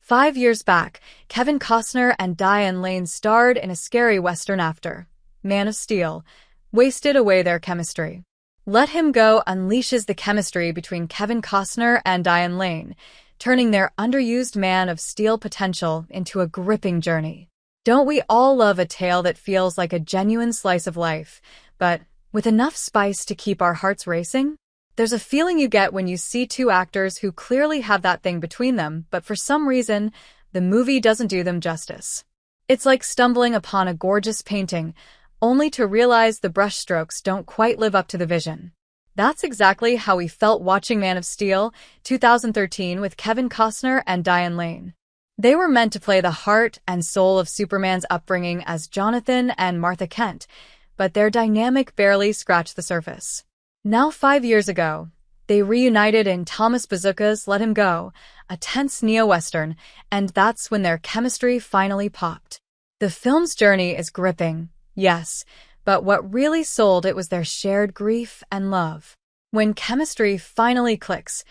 5 years back, Kevin Costner and Diane Lane starred in a scary Western after Man of Steel wasted away their chemistry. Let Him Go unleashes the chemistry between Kevin Costner and Diane Lane, turning their underused Man of Steel potential into a gripping journey. Don't we all love a tale that feels like a genuine slice of life, but with enough spice to keep our hearts racing? There's a feeling you get when you see two actors who clearly have that thing between them, but for some reason, the movie doesn't do them justice. It's like stumbling upon a gorgeous painting, only to realize the brushstrokes don't quite live up to the vision. That's exactly how we felt watching Man of Steel 2013 with Kevin Costner and Diane Lane. They were meant to play the heart and soul of Superman's upbringing as Jonathan and Martha Kent, but their dynamic barely scratched the surface. Now 5 years ago, they reunited in Thomas Bazooka's Let Him Go, a tense neo-western, and that's when their chemistry finally popped. The film's journey is gripping, yes, but what really sold it was their shared grief and love. When chemistry finally clicks,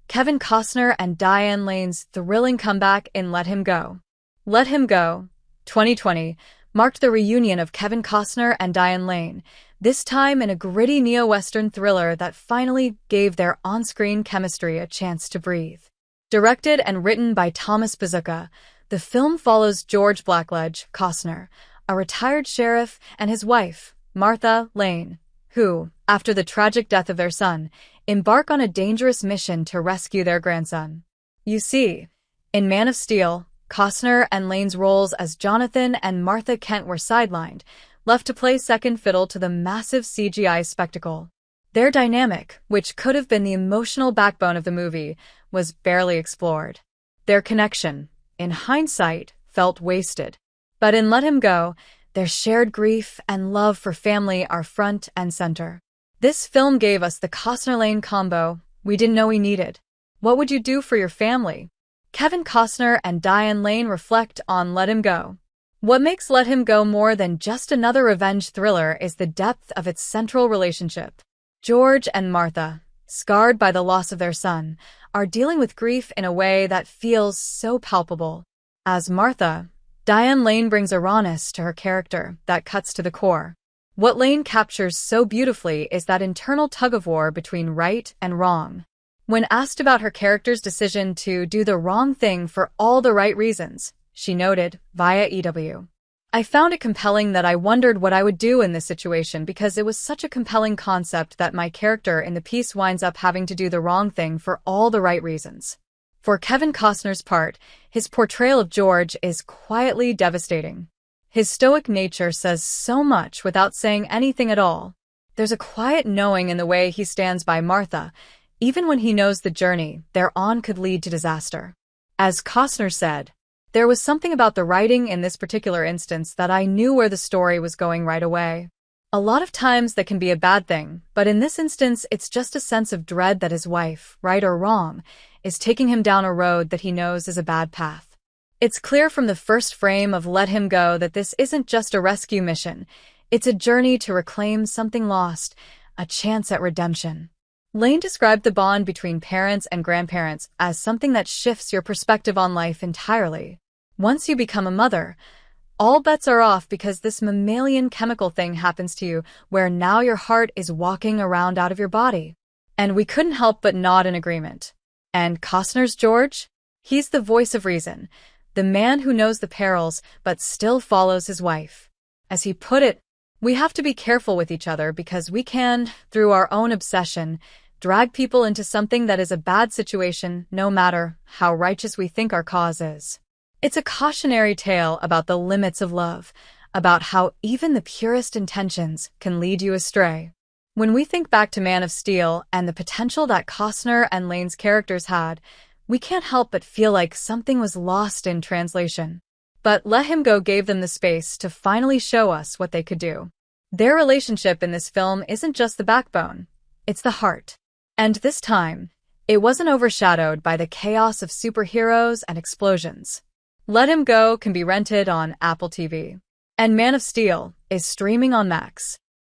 Kevin Costner and Diane Lane's thrilling comeback in Let Him Go. Let Him Go, 2020, marked the reunion of Kevin Costner and Diane Lane, this time in a gritty neo-western thriller that finally gave their on-screen chemistry a chance to breathe. Directed and written by Thomas Bazooka, the film follows George Blackledge, Costner, a retired sheriff, and his wife, Martha Lane, who, after the tragic death of their son, embark on a dangerous mission to rescue their grandson. You see, in Man of Steel, Costner and Lane's roles as Jonathan and Martha Kent were sidelined, left to play second fiddle to the massive CGI spectacle. Their dynamic, which could have been the emotional backbone of the movie, was barely explored. Their connection, in hindsight, felt wasted. But in Let Him Go, their shared grief and love for family are front and center. This film gave us the Costner-Lane combo we didn't know we needed. What would you do for your family? Kevin Costner and Diane Lane reflect on Let Him Go. What makes Let Him Go more than just another revenge thriller is the depth of its central relationship. George and Martha, scarred by the loss of their son, are dealing with grief in a way that feels so palpable. As Martha, Diane Lane brings a rawness to her character that cuts to the core. What Lane captures so beautifully is that internal tug-of-war between right and wrong. When asked about her character's decision to do the wrong thing for all the right reasons, she noted, via EW, "I found it compelling that I wondered what I would do in this situation because it was such a compelling concept that my character in the piece winds up having to do the wrong thing for all the right reasons." For Kevin Costner's part, his portrayal of George is quietly devastating. His stoic nature says so much without saying anything at all. There's a quiet knowing in the way he stands by Martha, even when he knows the journey they're on could lead to disaster. As Costner said, "There was something about the writing in this particular instance that I knew where the story was going right away. A lot of times that can be a bad thing, but in this instance it's just a sense of dread that his wife, right or wrong, is taking him down a road that he knows is a bad path." It's clear from the first frame of Let Him Go that this isn't just a rescue mission, it's a journey to reclaim something lost, a chance at redemption. Lane described the bond between parents and grandparents as something that shifts your perspective on life entirely. Once you become a mother, all bets are off because this mammalian chemical thing happens to you where now your heart is walking around out of your body. And we couldn't help but nod in agreement. And Costner's George? He's the voice of reason, the man who knows the perils but still follows his wife. As he put it, we have to be careful with each other because we can, through our own obsession, drag people into something that is a bad situation no matter how righteous we think our cause is. It's a cautionary tale about the limits of love, about how even the purest intentions can lead you astray. When we think back to Man of Steel and the potential that Costner and Lane's characters had, we can't help but feel like something was lost in translation. But Let Him Go gave them the space to finally show us what they could do. Their relationship in this film isn't just the backbone, it's the heart. And this time, it wasn't overshadowed by the chaos of superheroes and explosions. Let Him Go can be rented on Apple TV. And Man of Steel is streaming on Max.